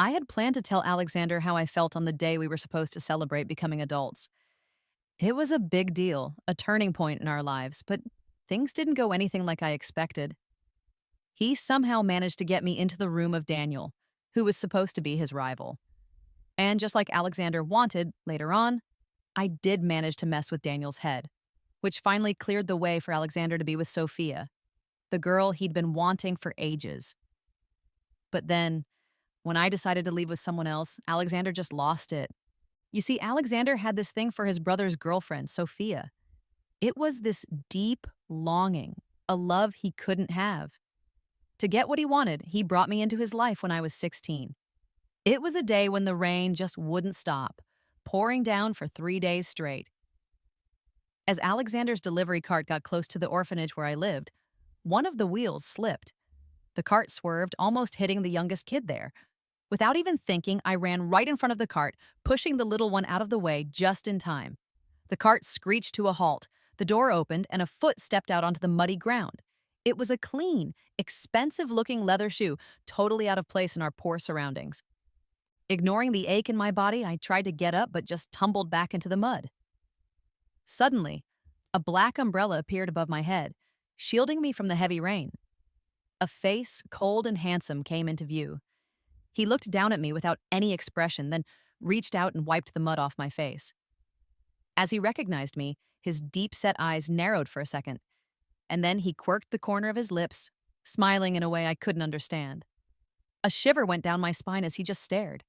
I had planned to tell Alexander how I felt on the day we were supposed to celebrate becoming adults. It was a big deal, a turning point in our lives, but things didn't go anything like I expected. He somehow managed to get me into the room of Daniel, who was supposed to be his rival. And just like Alexander wanted, later on, I did manage to mess with Daniel's head, which finally cleared the way for Alexander to be with Sophia, the girl he'd been wanting for ages. But then, when I decided to leave with someone else, Alexander just lost it. You see, Alexander had this thing for his brother's girlfriend, Sophia. It was this deep longing, a love he couldn't have. To get what he wanted, he brought me into his life when I was 16. It was a day when the rain just wouldn't stop, pouring down for 3 days straight. As Alexander's delivery cart got close to the orphanage where I lived, one of the wheels slipped. The cart swerved, almost hitting the youngest kid there. Without even thinking, I ran right in front of the cart, pushing the little one out of the way just in time. The cart screeched to a halt, the door opened, and a foot stepped out onto the muddy ground. It was a clean, expensive-looking leather shoe, totally out of place in our poor surroundings. Ignoring the ache in my body, I tried to get up but just tumbled back into the mud. Suddenly, a black umbrella appeared above my head, shielding me from the heavy rain. A face, cold and handsome, came into view. He looked down at me without any expression, then reached out and wiped the mud off my face. As he recognized me, his deep-set eyes narrowed for a second, and then he quirked the corner of his lips, smiling in a way I couldn't understand. A shiver went down my spine as he just stared.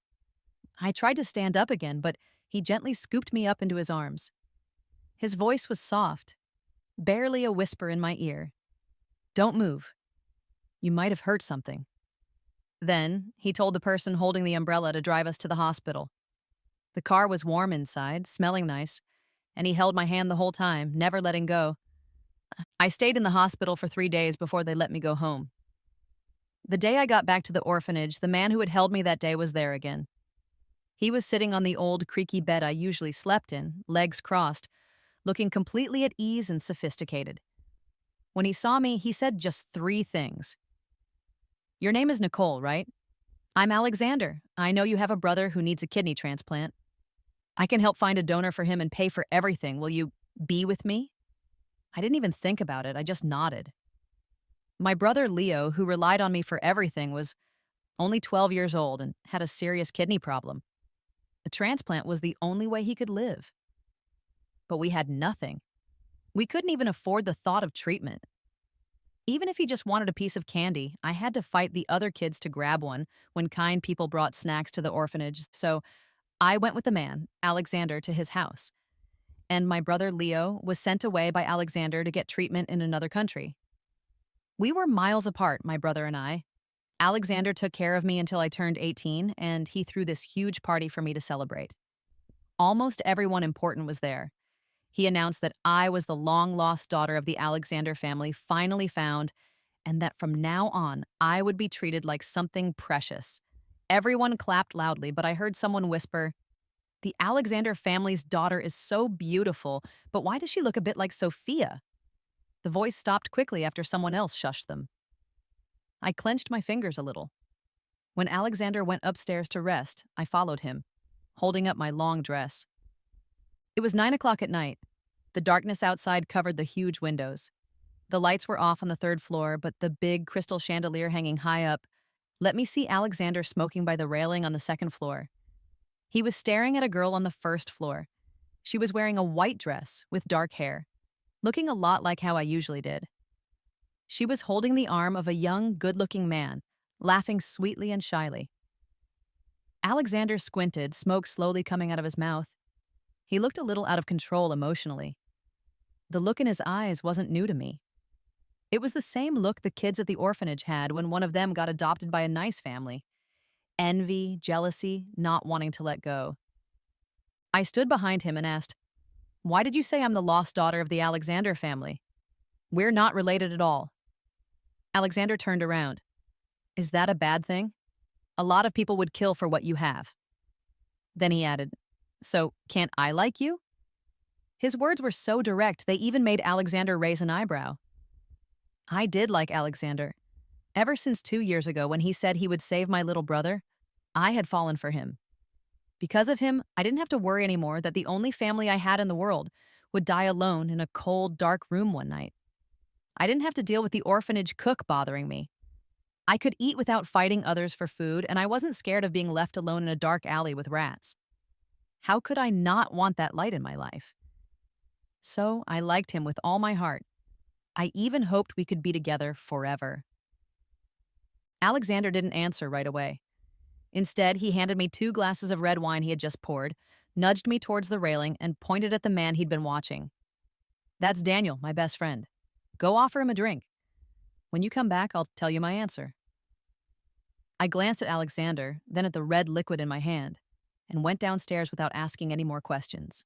I tried to stand up again, but he gently scooped me up into his arms. His voice was soft, barely a whisper in my ear. "Don't move. You might have hurt something." Then, he told the person holding the umbrella to drive us to the hospital. The car was warm inside, smelling nice, and he held my hand the whole time, never letting go. I stayed in the hospital for 3 days before they let me go home. The day I got back to the orphanage, the man who had held me that day was there again. He was sitting on the old creaky bed I usually slept in, legs crossed, looking completely at ease and sophisticated. When he saw me, he said just 3 things. "Your name is Nicole, right? I'm Alexander. I know you have a brother who needs a kidney transplant. I can help find a donor for him and pay for everything. Will you be with me?" I didn't even think about it. I just nodded. My brother Leo, who relied on me for everything, was only 12 years old and had a serious kidney problem. A transplant was the only way he could live. But we had nothing. We couldn't even afford the thought of treatment. Even if he just wanted a piece of candy, I had to fight the other kids to grab one when kind people brought snacks to the orphanage, so I went with the man, Alexander, to his house. And my brother Leo was sent away by Alexander to get treatment in another country. We were miles apart, my brother and I. Alexander took care of me until I turned 18, and he threw this huge party for me to celebrate. Almost everyone important was there. He announced that I was the long-lost daughter of the Alexander family finally found, and that from now on, I would be treated like something precious. Everyone clapped loudly, but I heard someone whisper, "The Alexander family's daughter is so beautiful, but why does she look a bit like Sophia?" The voice stopped quickly after someone else shushed them. I clenched my fingers a little. When Alexander went upstairs to rest, I followed him, holding up my long dress. It was 9 o'clock at night. The darkness outside covered the huge windows. The lights were off on the 3rd floor, but the big crystal chandelier hanging high up let me see Alexander smoking by the railing on the 2nd floor. He was staring at a girl on the 1st floor. She was wearing a white dress with dark hair, looking a lot like how I usually did. She was holding the arm of a young, good-looking man, laughing sweetly and shyly. Alexander squinted, smoke slowly coming out of his mouth. He looked a little out of control emotionally. The look in his eyes wasn't new to me. It was the same look the kids at the orphanage had when one of them got adopted by a nice family. Envy, jealousy, not wanting to let go. I stood behind him and asked, "Why did you say I'm the lost daughter of the Alexander family? We're not related at all." Alexander turned around. "Is that a bad thing? A lot of people would kill for what you have." Then he added, "So, can't I like you?" His words were so direct, they even made Alexander raise an eyebrow. I did like Alexander. Ever since 2 years ago when he said he would save my little brother, I had fallen for him. Because of him, I didn't have to worry anymore that the only family I had in the world would die alone in a cold, dark room one night. I didn't have to deal with the orphanage cook bothering me. I could eat without fighting others for food, and I wasn't scared of being left alone in a dark alley with rats. How could I not want that light in my life? So I liked him with all my heart. I even hoped we could be together forever. Alexander didn't answer right away. Instead, he handed me 2 glasses of red wine he had just poured, nudged me towards the railing, and pointed at the man he'd been watching. That's Daniel, my best friend. Go offer him a drink. When you come back, I'll tell you my answer. I glanced at Alexander, then at the red liquid in my hand, and went downstairs without asking any more questions.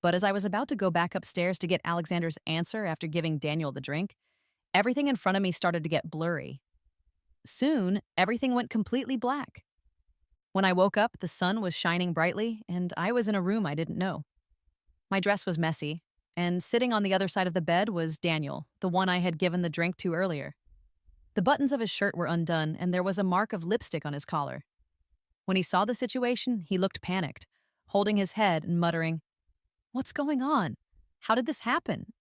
But as I was about to go back upstairs to get Alexander's answer after giving Daniel the drink, everything in front of me started to get blurry. Soon, everything went completely black. When I woke up, the sun was shining brightly, and I was in a room I didn't know. My dress was messy, and sitting on the other side of the bed was Daniel, the one I had given the drink to earlier. The buttons of his shirt were undone, and there was a mark of lipstick on his collar. When he saw the situation, he looked panicked, holding his head and muttering, "What's going on? How did this happen?"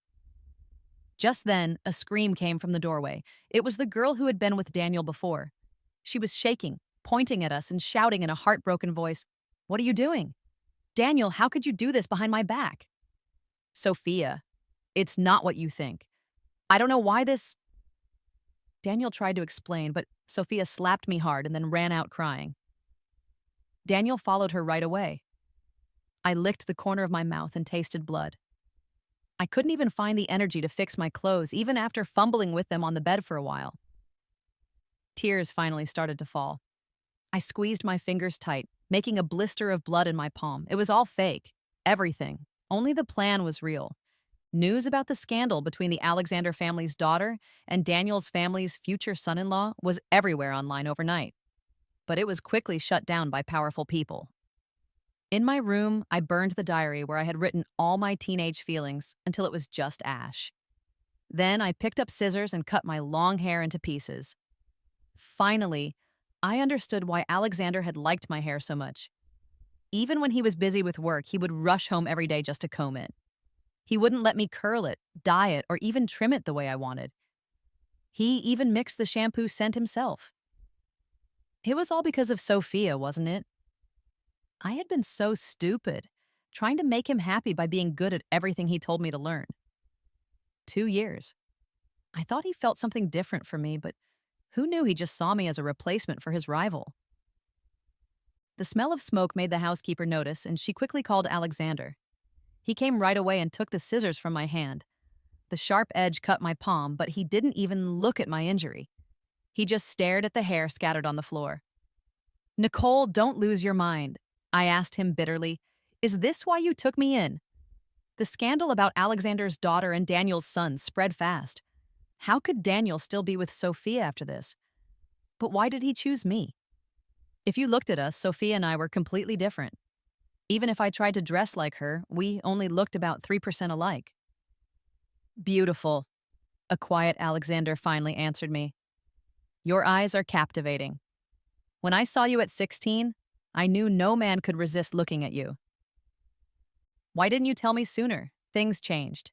Just then, a scream came from the doorway. It was the girl who had been with Daniel before. She was shaking, pointing at us and shouting in a heartbroken voice, "What are you doing? Daniel, how could you do this behind my back?" "Sophia, it's not what you think. I don't know why this—" Daniel tried to explain, but Sophia slapped me hard and then ran out crying. Daniel followed her right away. I licked the corner of my mouth and tasted blood. I couldn't even find the energy to fix my clothes, even after fumbling with them on the bed for a while. Tears finally started to fall. I squeezed my fingers tight, making a blister of blood in my palm. It was all fake. Everything. Only the plan was real. News about the scandal between the Alexander family's daughter and Daniel's family's future son-in-law was everywhere online overnight. But it was quickly shut down by powerful people. In my room, I burned the diary where I had written all my teenage feelings until it was just ash. Then I picked up scissors and cut my long hair into pieces. Finally, I understood why Alexander had liked my hair so much. Even when he was busy with work, he would rush home every day just to comb it. He wouldn't let me curl it, dye it, or even trim it the way I wanted. He even mixed the shampoo scent himself. It was all because of Sophia, wasn't it? I had been so stupid, trying to make him happy by being good at everything he told me to learn. 2 years. I thought he felt something different for me, but who knew he just saw me as a replacement for his rival? The smell of smoke made the housekeeper notice, and she quickly called Alexander. He came right away and took the scissors from my hand. The sharp edge cut my palm, but he didn't even look at my injury. He just stared at the hair scattered on the floor. "Nicole, don't lose your mind," I asked him bitterly. "Is this why you took me in?" The scandal about Alexander's daughter and Daniel's son spread fast. How could Daniel still be with Sophia after this? But why did he choose me? If you looked at us, Sophia and I were completely different. Even if I tried to dress like her, we only looked about 3% alike. "Beautiful," a quiet Alexander finally answered me. "Your eyes are captivating. When I saw you at 16, I knew no man could resist looking at you. Why didn't you tell me sooner? Things changed.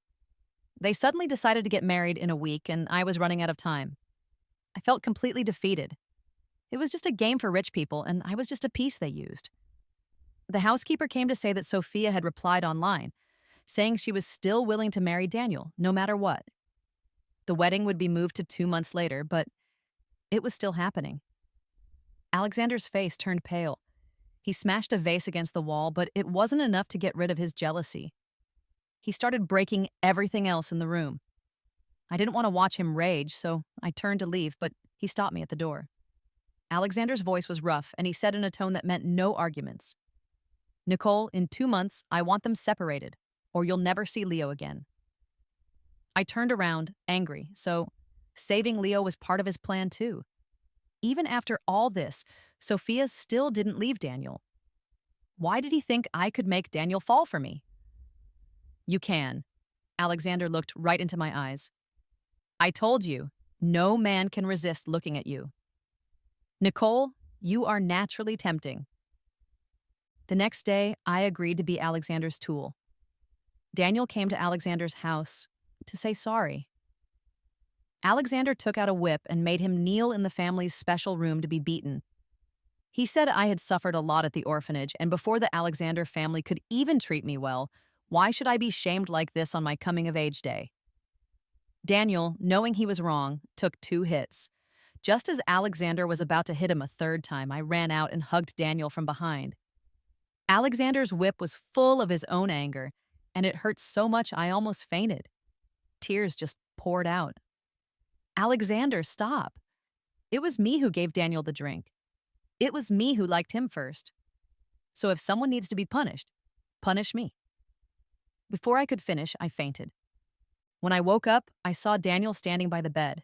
They suddenly decided to get married in a week, and I was running out of time. I felt completely defeated. It was just a game for rich people, and I was just a piece they used." The housekeeper came to say that Sophia had replied online, saying she was still willing to marry Daniel, no matter what. The wedding would be moved to 2 months later, but it was still happening. Alexander's face turned pale. He smashed a vase against the wall, but it wasn't enough to get rid of his jealousy. He started breaking everything else in the room. I didn't want to watch him rage, so I turned to leave, but he stopped me at the door. Alexander's voice was rough, and he said in a tone that meant no arguments, "Nicole, in 2 months, I want them separated, or you'll never see Leo again." I turned around, angry, so saving Leo was part of his plan too. Even after all this, Sophia still didn't leave Daniel. Why did he think I could make Daniel fall for me? "You can." Alexander looked right into my eyes. "I told you, no man can resist looking at you. Nicole, You are naturally tempting. The next day, I agreed to be Alexander's tool. Daniel came to Alexander's house to say sorry. Alexander took out a whip and made him kneel in the family's special room to be beaten. He said I had suffered a lot at the orphanage, and before the Alexander family could even treat me well, why should I be shamed like this on my coming-of-age day? Daniel, knowing he was wrong, took 2 hits. Just as Alexander was about to hit him a 3rd time, I ran out and hugged Daniel from behind. Alexander's whip was full of his own anger, and it hurt so much I almost fainted. Tears just poured out. Alexander, stop. It was me who gave Daniel the drink. It was me who liked him first. So if someone needs to be punished, punish me. Before I could finish, I fainted. When I woke up, I saw Daniel standing by the bed.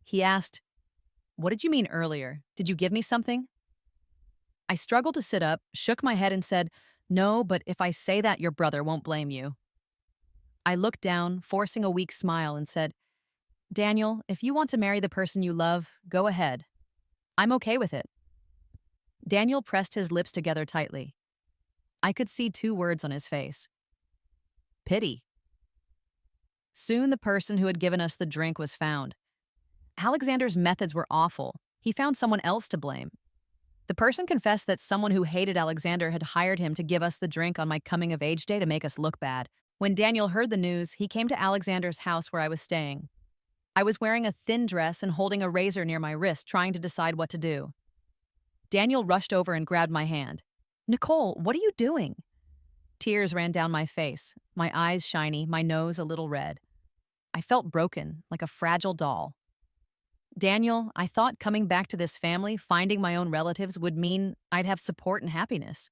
He asked, "What did you mean earlier? Did you give me something?" I struggled to sit up, shook my head and said, "No, but if I say that, your brother won't blame you." I looked down, forcing a weak smile, and said, "Daniel, if you want to marry the person you love, go ahead. I'm okay with it." Daniel pressed his lips together tightly. I could see 2 words on his face. Pity. Soon the person who had given us the drink was found. Alexander's methods were awful. He found someone else to blame. The person confessed that someone who hated Alexander had hired him to give us the drink on my coming-of-age day to make us look bad. When Daniel heard the news, he came to Alexander's house where I was staying. I was wearing a thin dress and holding a razor near my wrist, trying to decide what to do. Daniel rushed over and grabbed my hand. "Nicole, what are you doing?" Tears ran down my face, my eyes shiny, my nose a little red. I felt broken, like a fragile doll. "Daniel, I thought coming back to this family, finding my own relatives, would mean I'd have support and happiness.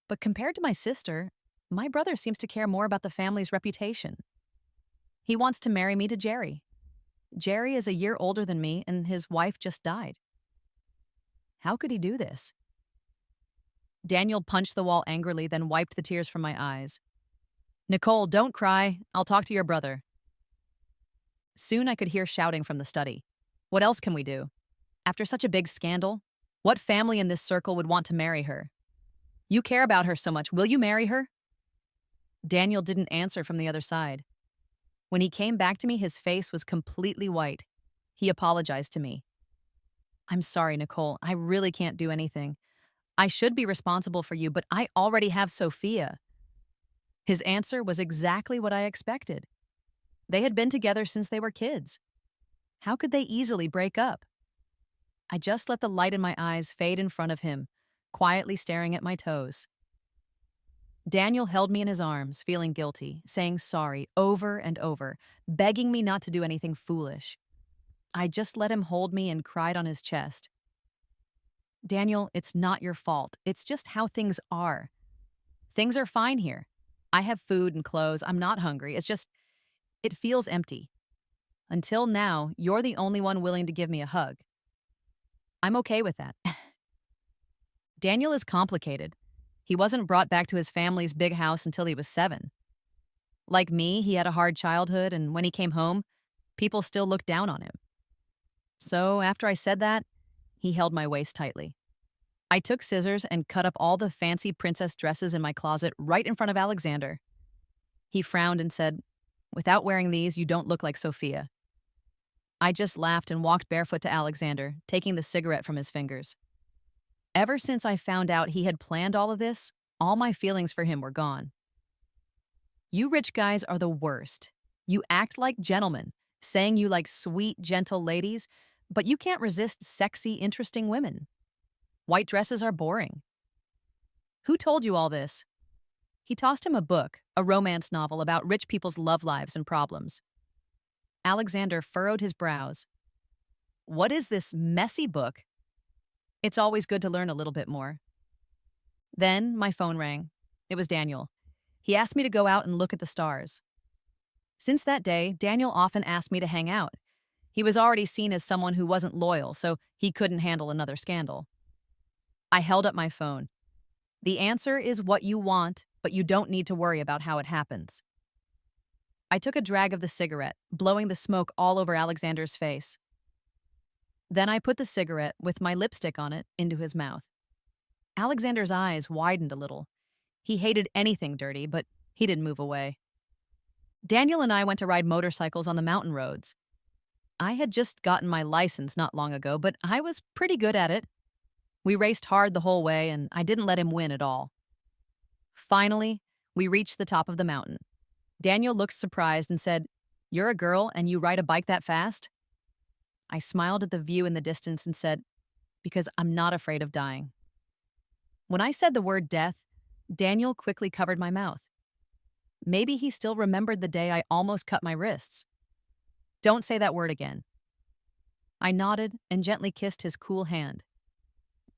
But compared to my sister, my brother seems to care more about the family's reputation. He wants to marry me to Jerry. Jerry is a year older than me, and his wife just died. How could he do this?" Daniel punched the wall angrily, then wiped the tears from my eyes. "Nicole, don't cry. I'll talk to your brother." Soon I could hear shouting from the study. "What else can we do? After such a big scandal, what family in this circle would want to marry her? You care about her so much. Will you marry her?" Daniel didn't answer from the other side. When he came back to me, his face was completely white. He apologized to me. "I'm sorry, Nicole. I really can't do anything. I should be responsible for you, but I already have Sophia." His answer was exactly what I expected. They had been together since they were kids. How could they easily break up? I just let the light in my eyes fade in front of him, quietly staring at my toes. Daniel held me in his arms, feeling guilty, saying sorry over and over, begging me not to do anything foolish. I just let him hold me and cried on his chest. "Daniel, it's not your fault. It's just how things are. Things are fine here. I have food and clothes. I'm not hungry. It feels empty. Until now, you're the only one willing to give me a hug. I'm okay with that." Daniel is complicated. He wasn't brought back to his family's big house until he was 7. Like me, he had a hard childhood, and when he came home, people still looked down on him. So after I said that, he held my waist tightly. I took scissors and cut up all the fancy princess dresses in my closet right in front of Alexander. He frowned and said, "Without wearing these, you don't look like Sophia." I just laughed and walked barefoot to Alexander, taking the cigarette from his fingers. Ever since I found out he had planned all of this, all my feelings for him were gone. You rich guys are the worst. You act like gentlemen, saying you like sweet, gentle ladies, but you can't resist sexy, interesting women. White dresses are boring. Who told you all this? He tossed him a book, a romance novel about rich people's love lives and problems. Alexander furrowed his brows. What is this messy book? It's always good to learn a little bit more. Then my phone rang. It was Daniel. He asked me to go out and look at the stars. Since that day, Daniel often asked me to hang out. He was already seen as someone who wasn't loyal, so he couldn't handle another scandal. I held up my phone. The answer is what you want, but you don't need to worry about how it happens. I took a drag of the cigarette, blowing the smoke all over Alexander's face. Then I put the cigarette, with my lipstick on it, into his mouth. Alexander's eyes widened a little. He hated anything dirty, but he didn't move away. Daniel and I went to ride motorcycles on the mountain roads. I had just gotten my license not long ago, but I was pretty good at it. We raced hard the whole way, and I didn't let him win at all. Finally, we reached the top of the mountain. Daniel looked surprised and said, "You're a girl and you ride a bike that fast?" I smiled at the view in the distance and said, "Because I'm not afraid of dying." When I said the word death, Daniel quickly covered my mouth. Maybe he still remembered the day I almost cut my wrists. "Don't say that word again." I nodded and gently kissed his cool hand.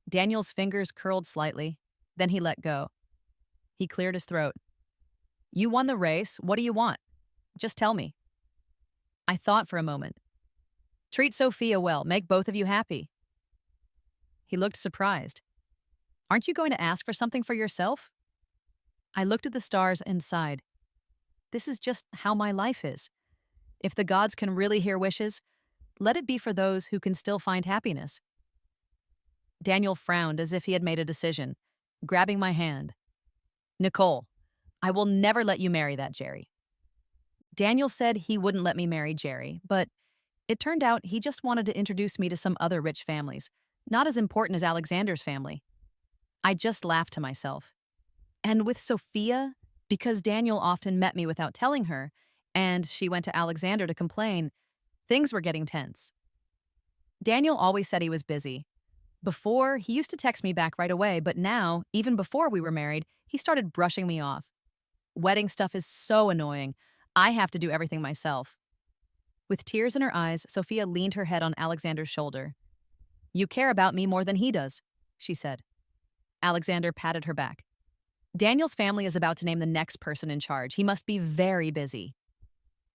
Daniel's fingers curled slightly, then he let go. He cleared his throat. "You won the race. What do you want? Just tell me." I thought for a moment. "Treat Sophia well. Make both of you happy." He looked surprised. "Aren't you going to ask for something for yourself?" I looked at the stars and sighed. This is just how my life is. If the gods can really hear wishes, let it be for those who can still find happiness. Daniel frowned as if he had made a decision, grabbing my hand. "Nicole, I will never let you marry that Jerry." Daniel said he wouldn't let me marry Jerry, but it turned out he just wanted to introduce me to some other rich families, not as important as Alexander's family. I just laughed to myself. And with Sophia, because Daniel often met me without telling her, and she went to Alexander to complain, things were getting tense. Daniel always said he was busy. Before, he used to text me back right away, but now, even before we were married, he started brushing me off. Wedding stuff is so annoying. I have to do everything myself. With tears in her eyes, Sophia leaned her head on Alexander's shoulder. "You care about me more than he does," she said. Alexander patted her back. "Daniel's family is about to name the next person in charge. He must be very busy."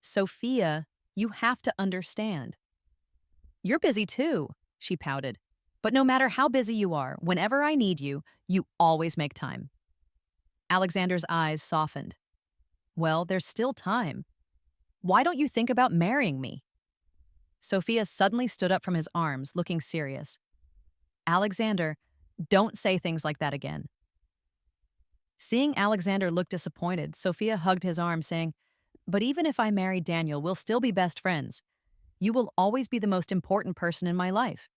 "Sophia, you have to understand." "You're busy too," she pouted. "But no matter how busy you are, whenever I need you, you always make time." Alexander's eyes softened. "Well, there's still time. Why don't you think about marrying me?" Sophia suddenly stood up from his arms, looking serious. "Alexander, don't say things like that again." Seeing Alexander look disappointed, Sophia hugged his arm, saying, "But even if I marry Daniel, we'll still be best friends. You will always be the most important person in my life."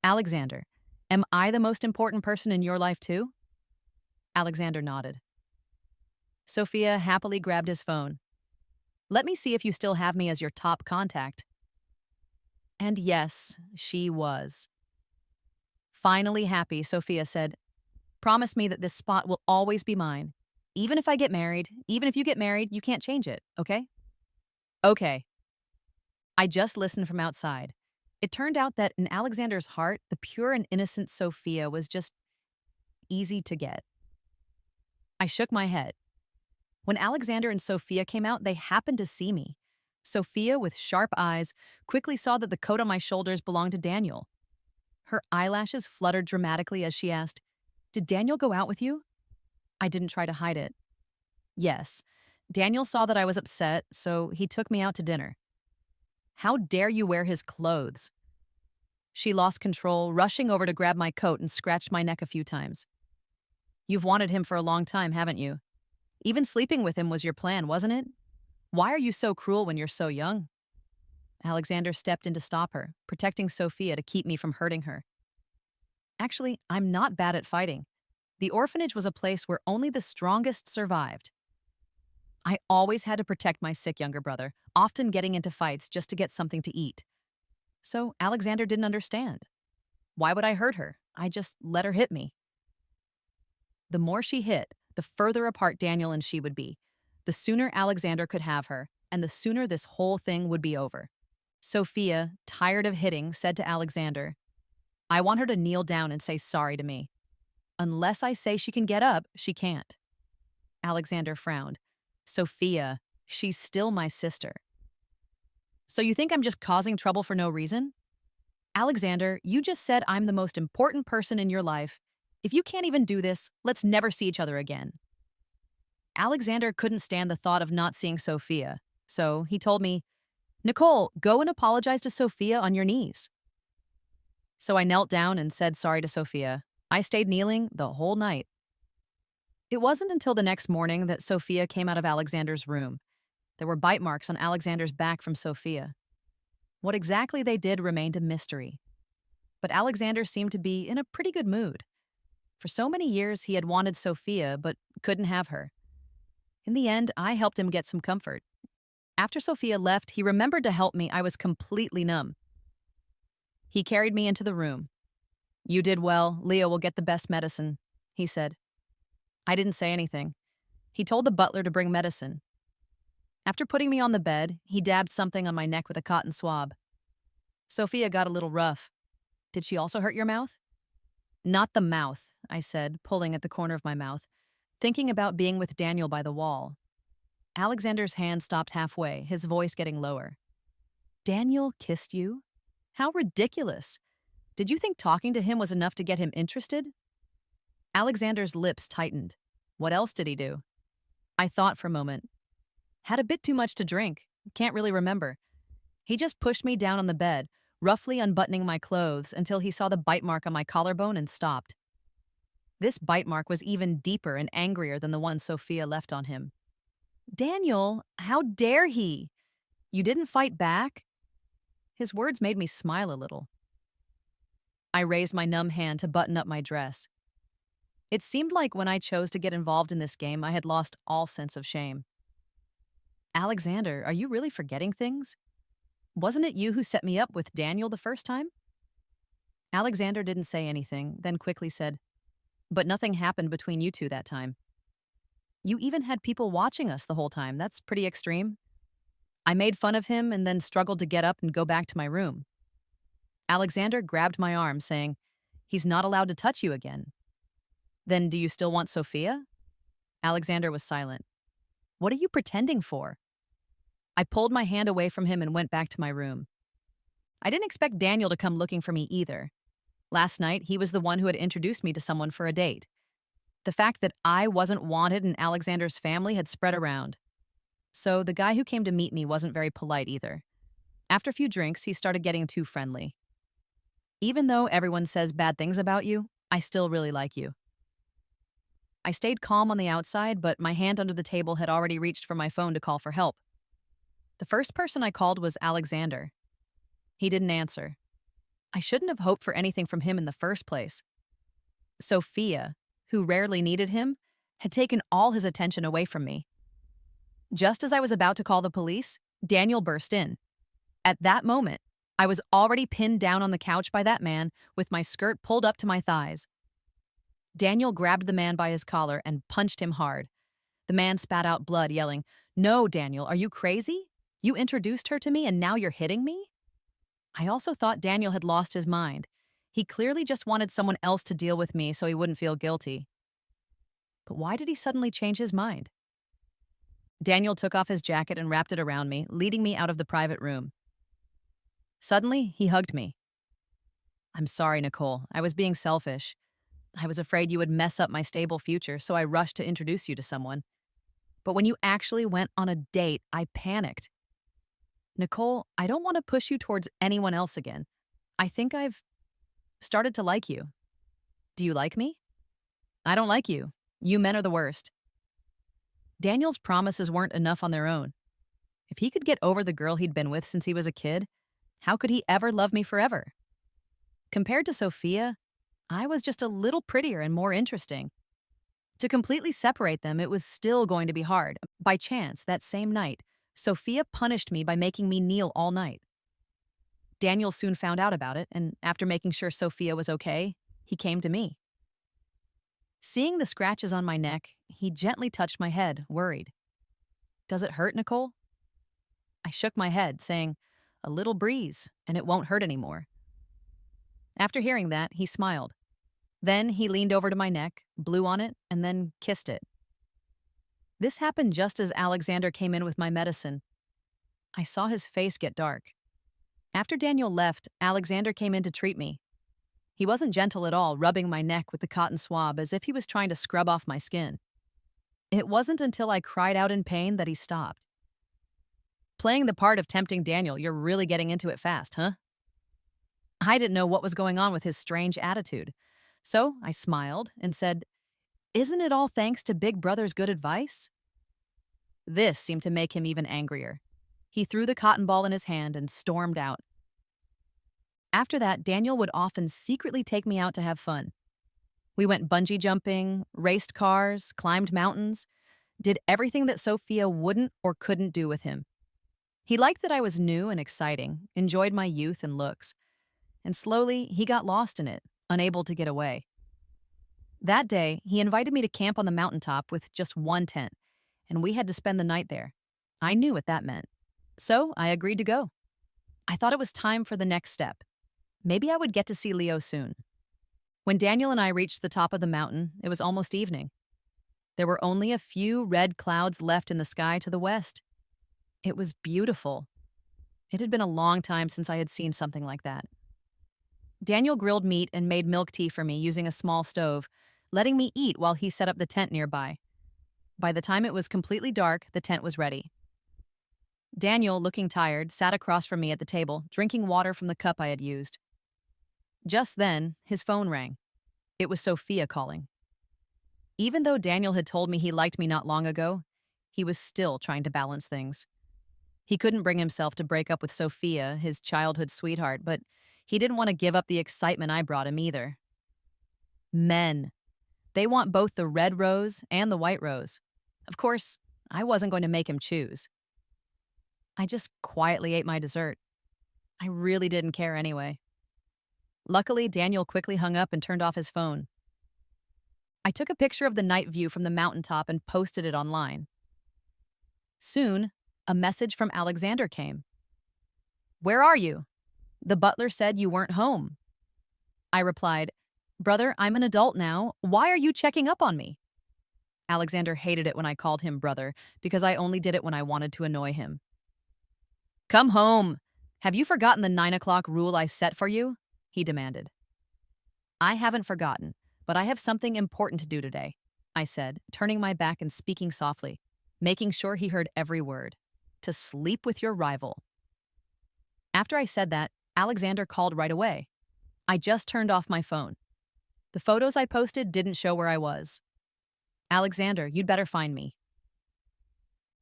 "Alexander, am I the most important person in your life too?" Alexander nodded. Sophia happily grabbed his phone. "Let me see if you still have me as your top contact." And yes, she was. Finally happy, Sophia said, "Promise me that this spot will always be mine. Even if I get married, even if you get married, you can't change it, okay?" "Okay." I just listened from outside. It turned out that in Alexander's heart, the pure and innocent Sophia was just easy to get. I shook my head. When Alexander and Sophia came out, they happened to see me. Sophia, with sharp eyes, quickly saw that the coat on my shoulders belonged to Daniel. Her eyelashes fluttered dramatically as she asked, "Did Daniel go out with you?" I didn't try to hide it. "Yes. Daniel saw that I was upset, so he took me out to dinner." "How dare you wear his clothes?" She lost control, rushing over to grab my coat and scratched my neck a few times. "You've wanted him for a long time, haven't you? Even sleeping with him was your plan, wasn't it? Why are you so cruel when you're so young?" Alexander stepped in to stop her, protecting Sophia to keep me from hurting her. "Actually, I'm not bad at fighting. The orphanage was a place where only the strongest survived. I always had to protect my sick younger brother, often getting into fights just to get something to eat. So Alexander didn't understand. Why would I hurt her? I just let her hit me." The more she hit, the further apart Daniel and she would be. The sooner Alexander could have her, and the sooner this whole thing would be over. Sophia, tired of hitting, said to Alexander, "I want her to kneel down and say sorry to me. Unless I say she can get up, she can't." Alexander frowned. "Sophia, she's still my sister." "So you think I'm just causing trouble for no reason?" "Alexander, you just said I'm the most important person in your life. If you can't even do this, let's never see each other again." Alexander couldn't stand the thought of not seeing Sophia, so he told me, "Nicole, go and apologize to Sophia on your knees." So I knelt down and said sorry to Sophia. I stayed kneeling the whole night. It wasn't until the next morning that Sophia came out of Alexander's room. There were bite marks on Alexander's back from Sophia. What exactly they did remained a mystery. But Alexander seemed to be in a pretty good mood. For so many years, he had wanted Sophia, but couldn't have her. In the end, I helped him get some comfort. After Sophia left, he remembered to help me. I was completely numb. He carried me into the room. "You did well. Leo will get the best medicine," he said. I didn't say anything. He told the butler to bring medicine. After putting me on the bed, he dabbed something on my neck with a cotton swab. "Sophia got a little rough. Did she also hurt your mouth?" "Not the mouth," I said, pulling at the corner of my mouth, thinking about being with Daniel by the wall. Alexander's hand stopped halfway, his voice getting lower. "Daniel kissed you? How ridiculous. Did you think talking to him was enough to get him interested?" Alexander's lips tightened. What else did he do? I thought for a moment. Had a bit too much to drink. Can't really remember. He just pushed me down on the bed, roughly unbuttoning my clothes until he saw the bite mark on my collarbone and stopped. This bite mark was even deeper and angrier than the one Sophia left on him. "Daniel, how dare he? You didn't fight back?" His words made me smile a little. I raised my numb hand to button up my dress. It seemed like when I chose to get involved in this game, I had lost all sense of shame. "Alexander, are you really forgetting things? Wasn't it you who set me up with Daniel the first time?" Alexander didn't say anything, then quickly said, "But nothing happened between you two that time. You even had people watching us the whole time. That's pretty extreme." I made fun of him and then struggled to get up and go back to my room. Alexander grabbed my arm, saying, "He's not allowed to touch you again." "Then do you still want Sophia?" Alexander was silent. "What are you pretending for?" I pulled my hand away from him and went back to my room. I didn't expect Daniel to come looking for me either. Last night, he was the one who had introduced me to someone for a date. The fact that I wasn't wanted in Alexander's family had spread around. So the guy who came to meet me wasn't very polite either. After a few drinks, he started getting too friendly. "Even though everyone says bad things about you, I still really like you." I stayed calm on the outside, but my hand under the table had already reached for my phone to call for help. The first person I called was Alexander. He didn't answer. I shouldn't have hoped for anything from him in the first place. Sophia, who rarely needed him, had taken all his attention away from me. Just as I was about to call the police, Daniel burst in. At that moment, I was already pinned down on the couch by that man, with my skirt pulled up to my thighs. Daniel grabbed the man by his collar and punched him hard. The man spat out blood, yelling, "No, Daniel, are you crazy? You introduced her to me and now you're hitting me?" I also thought Daniel had lost his mind. He clearly just wanted someone else to deal with me so he wouldn't feel guilty. But why did he suddenly change his mind? Daniel took off his jacket and wrapped it around me, leading me out of the private room. Suddenly, he hugged me. "I'm sorry, Nicole. I was being selfish. I was afraid you would mess up my stable future, so I rushed to introduce you to someone. But when you actually went on a date, I panicked. Nicole, I don't want to push you towards anyone else again. I think I've started to like you. Do you like me?" "I don't like you. You men are the worst." Daniel's promises weren't enough on their own. If he could get over the girl he'd been with since he was a kid, how could he ever love me forever? Compared to Sophia, I was just a little prettier and more interesting. To completely separate them, it was still going to be hard. By chance, that same night, Sophia punished me by making me kneel all night. Daniel soon found out about it, and after making sure Sophia was okay, he came to me. Seeing the scratches on my neck, he gently touched my head, worried. "Does it hurt, Nicole?" I shook my head, saying, "A little breeze, and it won't hurt anymore." After hearing that, he smiled. Then he leaned over to my neck, blew on it, and then kissed it. This happened just as Alexander came in with my medicine. I saw his face get dark. After Daniel left, Alexander came in to treat me. He wasn't gentle at all, rubbing my neck with the cotton swab as if he was trying to scrub off my skin. It wasn't until I cried out in pain that he stopped. "Playing the part of tempting Daniel, you're really getting into it fast, huh?" I didn't know what was going on with his strange attitude. So I smiled and said, "Isn't it all thanks to Big Brother's good advice?" This seemed to make him even angrier. He threw the cotton ball in his hand and stormed out. After that, Daniel would often secretly take me out to have fun. We went bungee jumping, raced cars, climbed mountains, did everything that Sophia wouldn't or couldn't do with him. He liked that I was new and exciting, enjoyed my youth and looks, and slowly he got lost in it, unable to get away. That day, he invited me to camp on the mountaintop with just one tent, and we had to spend the night there. I knew what that meant. So I agreed to go. I thought it was time for the next step. Maybe I would get to see Leo soon. When Daniel and I reached the top of the mountain, it was almost evening. There were only a few red clouds left in the sky to the west. It was beautiful. It had been a long time since I had seen something like that. Daniel grilled meat and made milk tea for me using a small stove, letting me eat while he set up the tent nearby. By the time it was completely dark, the tent was ready. Daniel, looking tired, sat across from me at the table, drinking water from the cup I had used. Just then, his phone rang. It was Sophia calling. Even though Daniel had told me he liked me not long ago, he was still trying to balance things. He couldn't bring himself to break up with Sophia, his childhood sweetheart, but he didn't want to give up the excitement I brought him either. Men. They want both the red rose and the white rose. Of course, I wasn't going to make him choose. I just quietly ate my dessert. I really didn't care anyway. Luckily, Daniel quickly hung up and turned off his phone. I took a picture of the night view from the mountaintop and posted it online. Soon, a message from Alexander came. "Where are you? The butler said you weren't home." I replied, "Brother, I'm an adult now. Why are you checking up on me?" Alexander hated it when I called him brother because I only did it when I wanted to annoy him. "Come home. Have you forgotten the 9 o'clock rule I set for you?" he demanded. "I haven't forgotten, but I have something important to do today," I said, turning my back and speaking softly, making sure he heard every word. "To sleep with your rival." After I said that, Alexander called right away. I just turned off my phone. The photos I posted didn't show where I was. "Alexander, you'd better find me."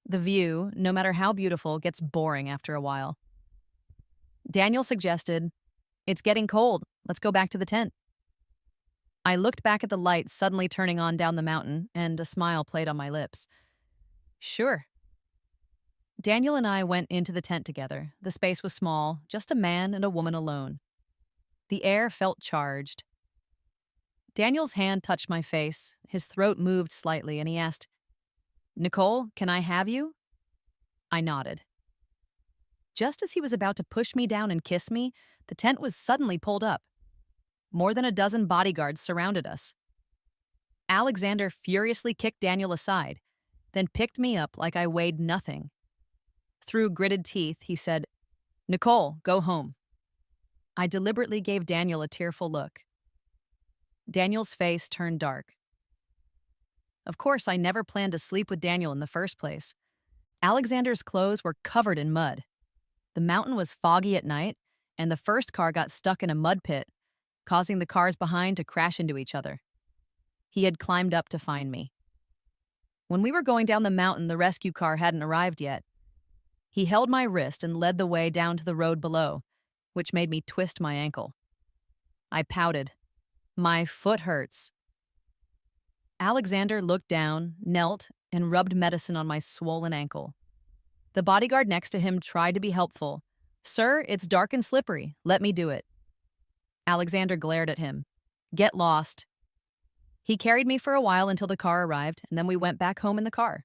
The view, no matter how beautiful, gets boring after a while. Daniel suggested, "It's getting cold. Let's go back to the tent." I looked back at the light suddenly turning on down the mountain, and a smile played on my lips. Sure. Daniel and I went into the tent together. The space was small, just a man and a woman alone. The air felt charged. Daniel's hand touched my face, his throat moved slightly, and he asked, "Nicole, can I have you?" I nodded. Just as he was about to push me down and kiss me, the tent was suddenly pulled up. More than a dozen bodyguards surrounded us. Alexander furiously kicked Daniel aside, then picked me up like I weighed nothing. Through gritted teeth, he said, "Nicole, go home." I deliberately gave Daniel a tearful look. Daniel's face turned dark. Of course, I never planned to sleep with Daniel in the first place. Alexander's clothes were covered in mud. The mountain was foggy at night, and the first car got stuck in a mud pit, causing the cars behind to crash into each other. He had climbed up to find me. When we were going down the mountain, the rescue car hadn't arrived yet. He held my wrist and led the way down to the road below, which made me twist my ankle. I pouted. "My foot hurts." Alexander looked down, knelt, and rubbed medicine on my swollen ankle. The bodyguard next to him tried to be helpful. "Sir, it's dark and slippery. Let me do it." Alexander glared at him. "Get lost." He carried me for a while until the car arrived, and then we went back home in the car.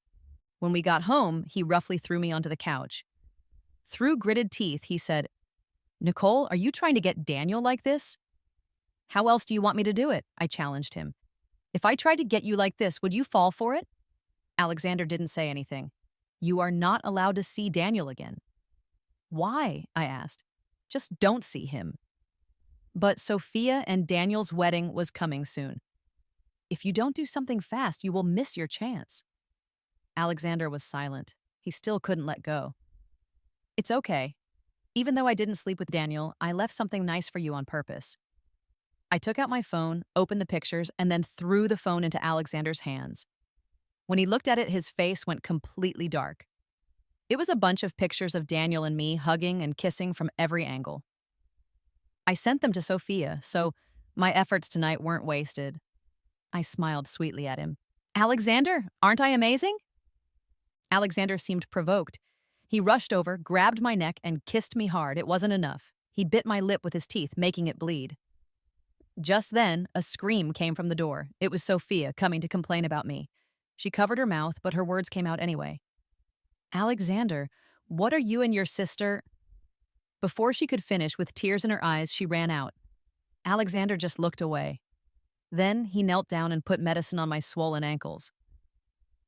When we got home, he roughly threw me onto the couch. Through gritted teeth, he said, "Nicole, are you trying to get Daniel like this?" "How else do you want me to do it?" I challenged him. "If I tried to get you like this, would you fall for it?" Alexander didn't say anything. "You are not allowed to see Daniel again." "Why?" I asked. "Just don't see him." But Sophia and Daniel's wedding was coming soon. "If you don't do something fast, you will miss your chance." Alexander was silent. He still couldn't let go. "It's okay. Even though I didn't sleep with Daniel, I left something nice for you on purpose. I took out my phone, opened the pictures, and then threw the phone into Alexander's hands. When he looked at it, his face went completely dark. It was a bunch of pictures of Daniel and me hugging and kissing from every angle. I sent them to Sophia, so my efforts tonight weren't wasted. I smiled sweetly at him. Alexander, aren't I amazing? Alexander seemed provoked. He rushed over, grabbed my neck, and kissed me hard. It wasn't enough. He bit my lip with his teeth, making it bleed. Just then, a scream came from the door. It was Sophia coming to complain about me. She covered her mouth, but her words came out anyway. Alexander, what are you and your sister? Before she could finish, with tears in her eyes, she ran out. Alexander just looked away. Then he knelt down and put medicine on my swollen ankles.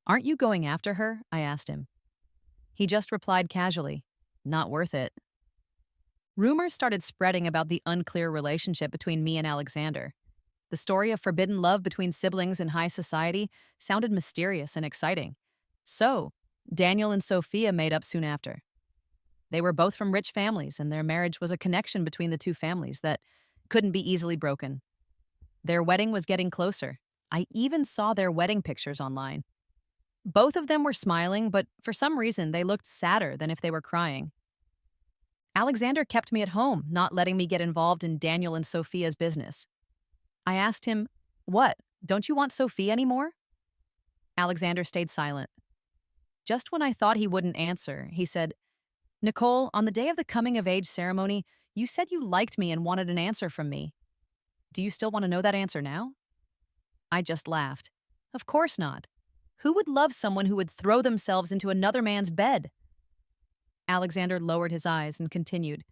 Aren't you going after her? I asked him. He just replied casually, not worth it. Rumors started spreading about the unclear relationship between me and Alexander. The story of forbidden love between siblings in high society sounded mysterious and exciting. So, Daniel and Sophia made up soon after. They were both from rich families, and their marriage was a connection between the two families that couldn't be easily broken. Their wedding was getting closer. I even saw their wedding pictures online. Both of them were smiling, but for some reason they looked sadder than if they were crying. Alexander kept me at home, not letting me get involved in Daniel and Sophia's business. I asked him, "What, don't you want Sophia anymore?" Alexander stayed silent. Just when I thought he wouldn't answer, he said, "Nicole, on the day of the coming-of-age ceremony, you said you liked me and wanted an answer from me. Do you still want to know that answer now?" I just laughed. Of course not. Who would love someone who would throw themselves into another man's bed? Alexander lowered his eyes and continued,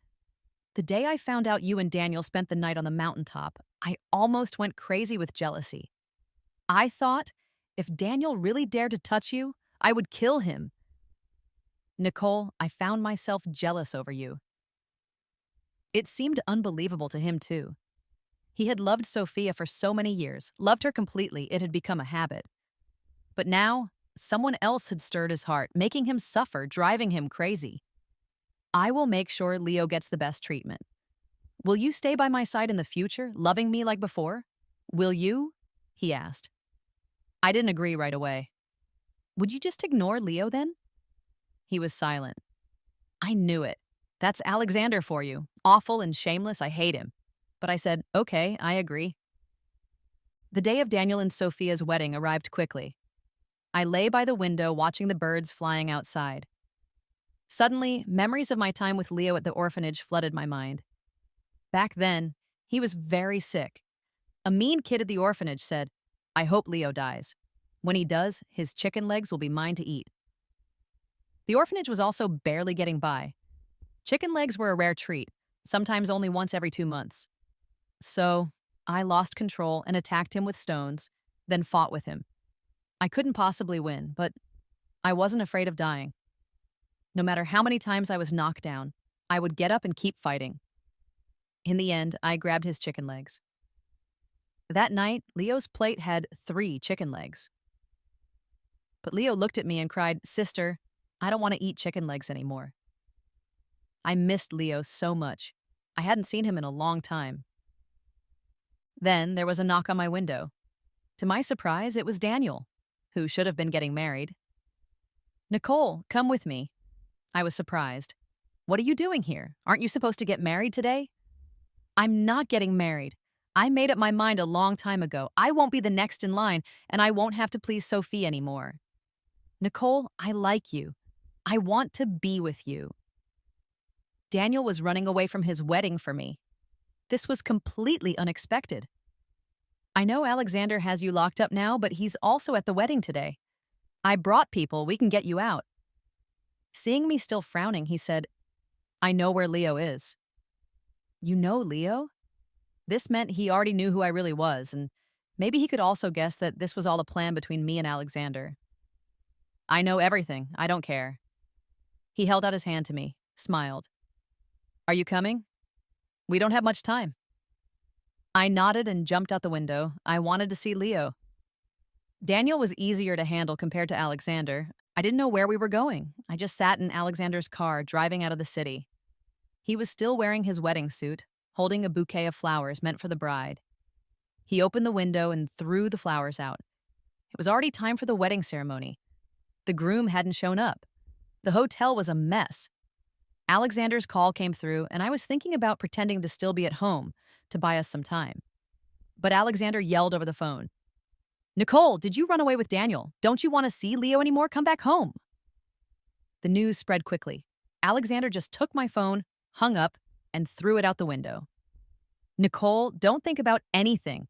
"The day I found out you and Daniel spent the night on the mountaintop, I almost went crazy with jealousy. I thought, if Daniel really dared to touch you, I would kill him. Nicole, I found myself jealous over you." It seemed unbelievable to him, too. He had loved Sophia for so many years, loved her completely, it had become a habit. But now, someone else had stirred his heart, making him suffer, driving him crazy. I will make sure Leo gets the best treatment. Will you stay by my side in the future, loving me like before? Will you? He asked. I didn't agree right away. Would you just ignore Leo then? He was silent. I knew it. That's Alexander for you. Awful and shameless, I hate him. But I said, okay, I agree. The day of Daniel and Sophia's wedding arrived quickly. I lay by the window watching the birds flying outside. Suddenly, memories of my time with Leo at the orphanage flooded my mind. Back then, he was very sick. A mean kid at the orphanage said, I hope Leo dies. When he does, his chicken legs will be mine to eat. The orphanage was also barely getting by. Chicken legs were a rare treat, sometimes only once every 2 months. So, I lost control and attacked him with stones, then fought with him. I couldn't possibly win, but I wasn't afraid of dying. No matter how many times I was knocked down, I would get up and keep fighting. In the end, I grabbed his chicken legs. That night, Leo's plate had 3 chicken legs. But Leo looked at me and cried, Sister, I don't want to eat chicken legs anymore. I missed Leo so much. I hadn't seen him in a long time. Then there was a knock on my window. To my surprise, it was Daniel, who should have been getting married. Nicole, come with me. I was surprised. What are you doing here? Aren't you supposed to get married today? I'm not getting married. I made up my mind a long time ago. I won't be the next in line, and I won't have to please Sophie anymore. Nicole, I like you. I want to be with you. Daniel was running away from his wedding for me. This was completely unexpected. I know Alexander has you locked up now, but he's also at the wedding today. I brought people. We can get you out. Seeing me still frowning, he said, I know where Leo is. You know Leo? This meant he already knew who I really was, and maybe he could also guess that this was all a plan between me and Alexander. I know everything. I don't care. He held out his hand to me, smiled. Are you coming? We don't have much time. I nodded and jumped out the window. I wanted to see Leo. Daniel was easier to handle compared to Alexander. I didn't know where we were going. I just sat in Alexander's car, driving out of the city. He was still wearing his wedding suit, holding a bouquet of flowers meant for the bride. He opened the window and threw the flowers out. It was already time for the wedding ceremony. The groom hadn't shown up. The hotel was a mess. Alexander's call came through, and I was thinking about pretending to still be at home to buy us some time. But Alexander yelled over the phone, "Nicole, did you run away with Daniel? Don't you want to see Leo anymore? Come back home." The news spread quickly. Alexander just took my phone, hung up, and threw it out the window. "Nicole, don't think about anything.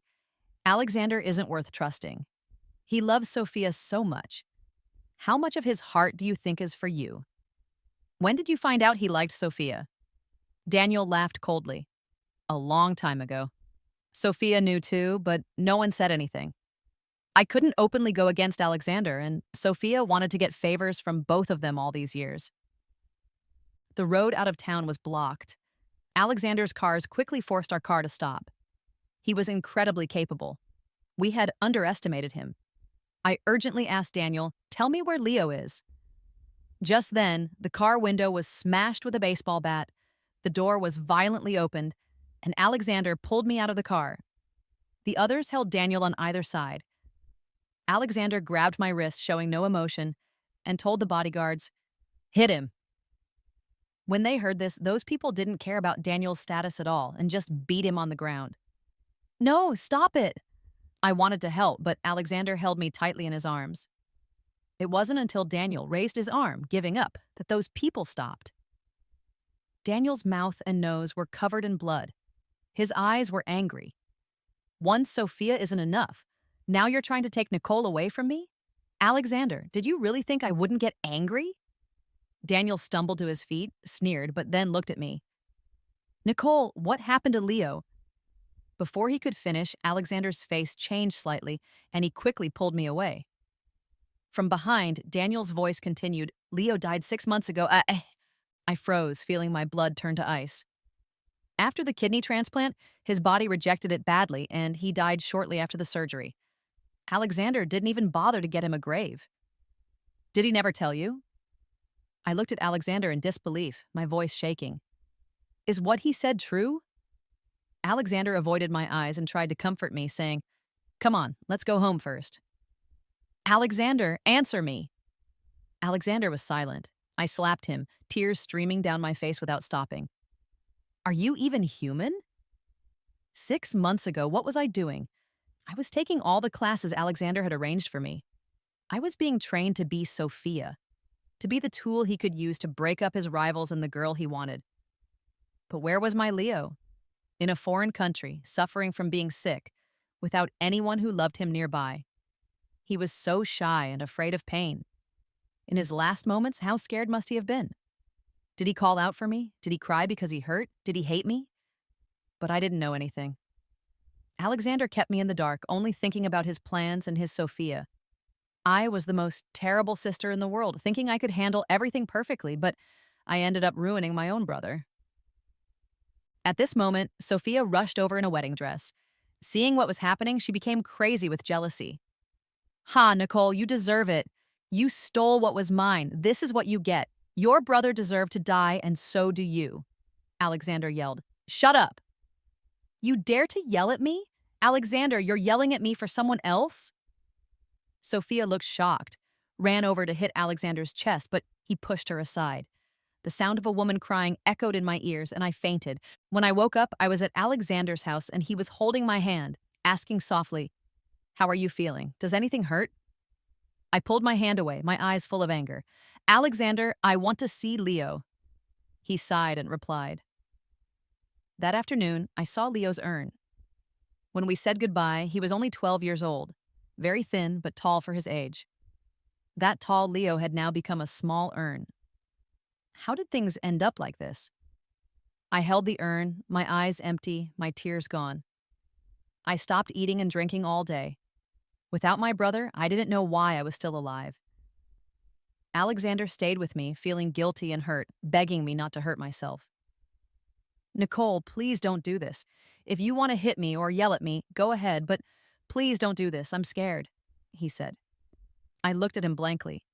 Alexander isn't worth trusting. He loves Sophia so much. How much of his heart do you think is for you? When did you find out he liked Sophia?" Daniel laughed coldly. "A long time ago. Sophia knew too, but no one said anything. I couldn't openly go against Alexander, and Sophia wanted to get favors from both of them all these years." The road out of town was blocked. Alexander's cars quickly forced our car to stop. He was incredibly capable. We had underestimated him. I urgently asked Daniel, "Tell me where Leo is." Just then, the car window was smashed with a baseball bat, the door was violently opened, and Alexander pulled me out of the car. The others held Daniel on either side. Alexander grabbed my wrist, showing no emotion, and told the bodyguards, "Hit him." When they heard this, those people didn't care about Daniel's status at all and just beat him on the ground. "No, stop it." I wanted to help, but Alexander held me tightly in his arms. It wasn't until Daniel raised his arm, giving up, that those people stopped. Daniel's mouth and nose were covered in blood. His eyes were angry. "Once Sophia isn't enough. Now you're trying to take Nicole away from me? Alexander, did you really think I wouldn't get angry?" Daniel stumbled to his feet, sneered, but then looked at me. "Nicole, what happened to Leo?" Before he could finish, Alexander's face changed slightly, and he quickly pulled me away. From behind, Daniel's voice continued, "Leo died 6 months ago. I froze, feeling my blood turn to ice. After the kidney transplant, his body rejected it badly, and he died shortly after the surgery. Alexander didn't even bother to get him a grave." "Did he never tell you?" I looked at Alexander in disbelief, my voice shaking. "Is what he said true?" Alexander avoided my eyes and tried to comfort me, saying, "Come on, let's go home first." "Alexander, answer me." Alexander was silent. I slapped him, tears streaming down my face without stopping. "Are you even human?" 6 months ago, what was I doing? I was taking all the classes Alexander had arranged for me. I was being trained to be Sophia, to be the tool he could use to break up his rivals and the girl he wanted. But where was my Leo? In a foreign country, suffering from being sick, without anyone who loved him nearby. He was so shy and afraid of pain. In his last moments, how scared must he have been? Did he call out for me? Did he cry because he hurt? Did he hate me? But I didn't know anything. Alexander kept me in the dark, only thinking about his plans and his Sophia. I was the most terrible sister in the world, thinking I could handle everything perfectly, but I ended up ruining my own brother. At this moment, Sophia rushed over in a wedding dress. Seeing what was happening, she became crazy with jealousy. "Ha, Nicole, you deserve it. You stole what was mine. This is what you get. Your brother deserved to die, and so do you," Alexander yelled. "Shut up." "You dare to yell at me? Alexander, you're yelling at me for someone else?" Sophia looked shocked, ran over to hit Alexander's chest, but he pushed her aside. The sound of a woman crying echoed in my ears, and I fainted. When I woke up, I was at Alexander's house, and he was holding my hand, asking softly, "How are you feeling? Does anything hurt?" I pulled my hand away, my eyes full of anger. "Alexander, I want to see Leo." He sighed and replied. That afternoon, I saw Leo's urn. When we said goodbye, he was only 12 years old, very thin but tall for his age. That tall Leo had now become a small urn. How did things end up like this? I held the urn, my eyes empty, my tears gone. I stopped eating and drinking all day. Without my brother, I didn't know why I was still alive. Alexander stayed with me, feeling guilty and hurt, begging me not to hurt myself. "Nicole, please don't do this. If you want to hit me or yell at me, go ahead, but please don't do this. I'm scared," he said. I looked at him blankly.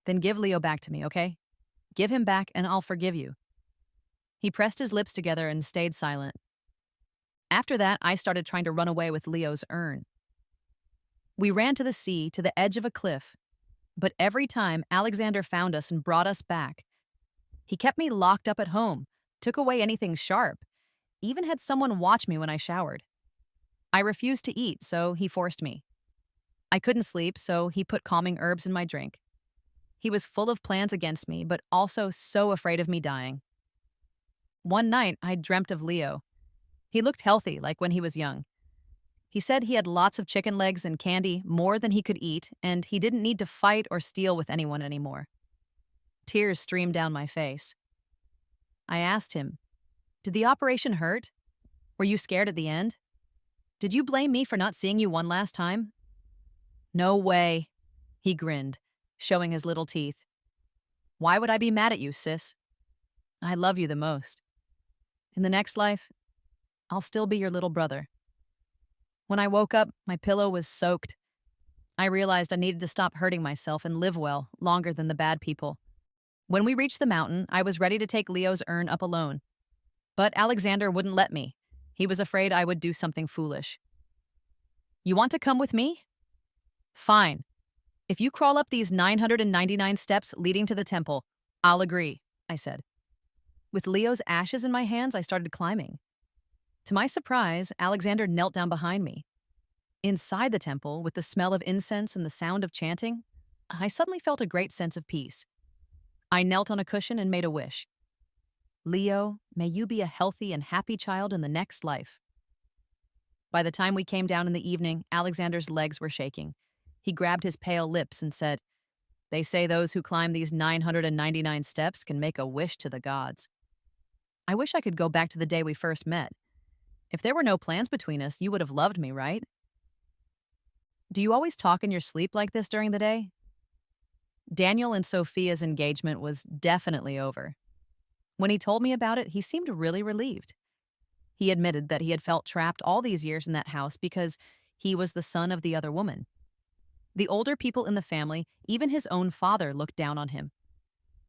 "Then give Leo back to me, okay? Give him back and I'll forgive you." He pressed his lips together and stayed silent. After that, I started trying to run away with Leo's urn. We ran to the sea, to the edge of a cliff, but every time Alexander found us and brought us back. He kept me locked up at home, took away anything sharp, even had someone watch me when I showered. I refused to eat, so he forced me. I couldn't sleep, so he put calming herbs in my drink. He was full of plans against me, but also so afraid of me dying. One night, I dreamt of Leo. He looked healthy, like when he was young. He said he had lots of chicken legs and candy, more than he could eat, and he didn't need to fight or steal with anyone anymore. Tears streamed down my face. I asked him, "Did the operation hurt? Were you scared at the end? Did you blame me for not seeing you one last time?" "No way," he grinned, showing his little teeth. "Why would I be mad at you, sis? I love you the most. In the next life, I'll still be your little brother." When I woke up, my pillow was soaked. I realized I needed to stop hurting myself and live well, longer than the bad people. When we reached the mountain, I was ready to take Leo's urn up alone. But Alexander wouldn't let me. He was afraid I would do something foolish. "You want to come with me? Fine. If you crawl up these 999 steps leading to the temple, I'll agree," I said. With Leo's ashes in my hands, I started climbing. To my surprise, Alexander knelt down behind me. Inside the temple, with the smell of incense and the sound of chanting, I suddenly felt a great sense of peace. I knelt on a cushion and made a wish. "Leo, may you be a healthy and happy child in the next life." By the time we came down in the evening, Alexander's legs were shaking. He grabbed his pale lips and said, "They say those who climb these 999 steps can make a wish to the gods." I wish I could go back to the day we first met. If there were no plans between us, you would have loved me, right? Do you always talk in your sleep like this during the day? Daniel and Sophia's engagement was definitely over. When he told me about it, he seemed really relieved. He admitted that he had felt trapped all these years in that house because he was the son of the other woman. The older people in the family, even his own father, looked down on him.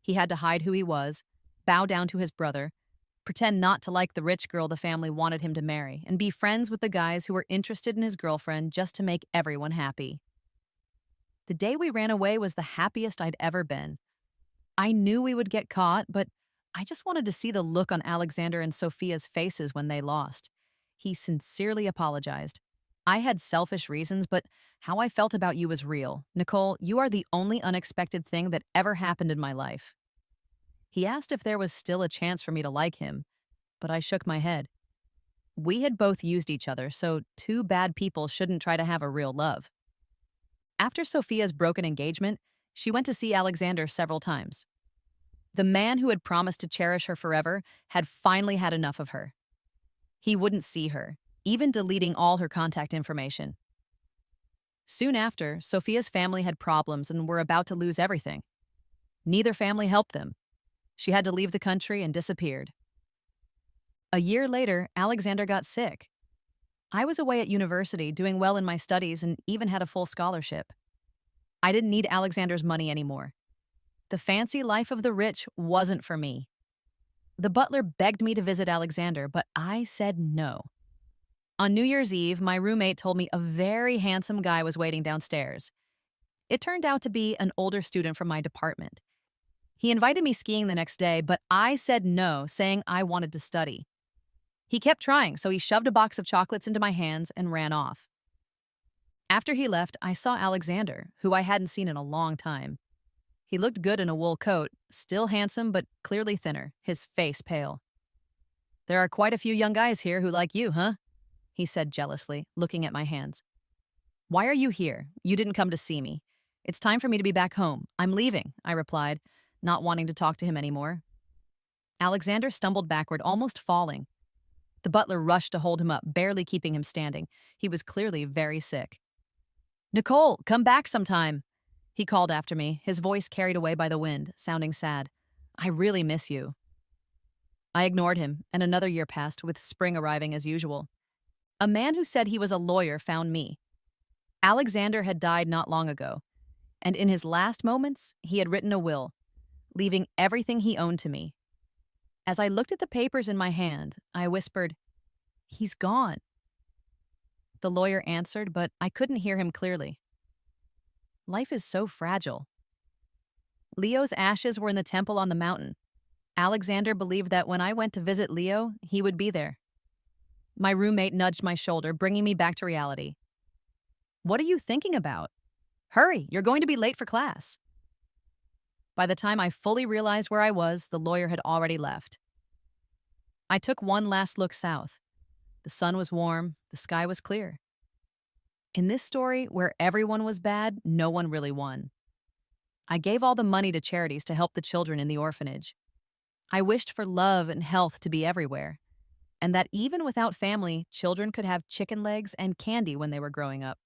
He had to hide who he was, bow down to his brother, pretend not to like the rich girl the family wanted him to marry, and be friends with the guys who were interested in his girlfriend just to make everyone happy. The day we ran away was the happiest I'd ever been. I knew we would get caught, but I just wanted to see the look on Alexander and Sophia's faces when they lost. He sincerely apologized. "I had selfish reasons, but how I felt about you was real. Nicole, you are the only unexpected thing that ever happened in my life." He asked if there was still a chance for me to like him, but I shook my head. We had both used each other, so two bad people shouldn't try to have a real love. After Sophia's broken engagement, she went to see Alexander several times. The man who had promised to cherish her forever had finally had enough of her. He wouldn't see her, even deleting all her contact information. Soon after, Sophia's family had problems and were about to lose everything. Neither family helped them. She had to leave the country and disappeared. A year later, Alexander got sick. I was away at university, doing well in my studies, and even had a full scholarship. I didn't need Alexander's money anymore. The fancy life of the rich wasn't for me. The butler begged me to visit Alexander, but I said no. On New Year's Eve, my roommate told me a very handsome guy was waiting downstairs. It turned out to be an older student from my department. He invited me skiing the next day, but I said no, saying I wanted to study. He kept trying, so he shoved a box of chocolates into my hands and ran off. After he left, I saw Alexander, who I hadn't seen in a long time. He looked good in a wool coat, still handsome but clearly thinner, his face pale. "There are quite a few young guys here who like you, huh?" he said jealously, looking at my hands. "Why are you here? You didn't come to see me. It's time for me to be back home. I'm leaving," I replied, not wanting to talk to him anymore. Alexander stumbled backward, almost falling. The butler rushed to hold him up, barely keeping him standing. He was clearly very sick. "Nicole, come back sometime," he called after me, his voice carried away by the wind, sounding sad. "I really miss you." I ignored him, and another year passed, with spring arriving as usual. A man who said he was a lawyer found me. Alexander had died not long ago, and in his last moments, he had written a will, leaving everything he owned to me. As I looked at the papers in my hand, I whispered, "He's gone." The lawyer answered, but I couldn't hear him clearly. Life is so fragile. Leo's ashes were in the temple on the mountain. Alexander believed that when I went to visit Leo, he would be there. My roommate nudged my shoulder, bringing me back to reality. "What are you thinking about? Hurry, you're going to be late for class." By the time I fully realized where I was, the lawyer had already left. I took one last look south. The sun was warm, the sky was clear. In this story, where everyone was bad, no one really won. I gave all the money to charities to help the children in the orphanage. I wished for love and health to be everywhere, and that even without family, children could have chicken legs and candy when they were growing up.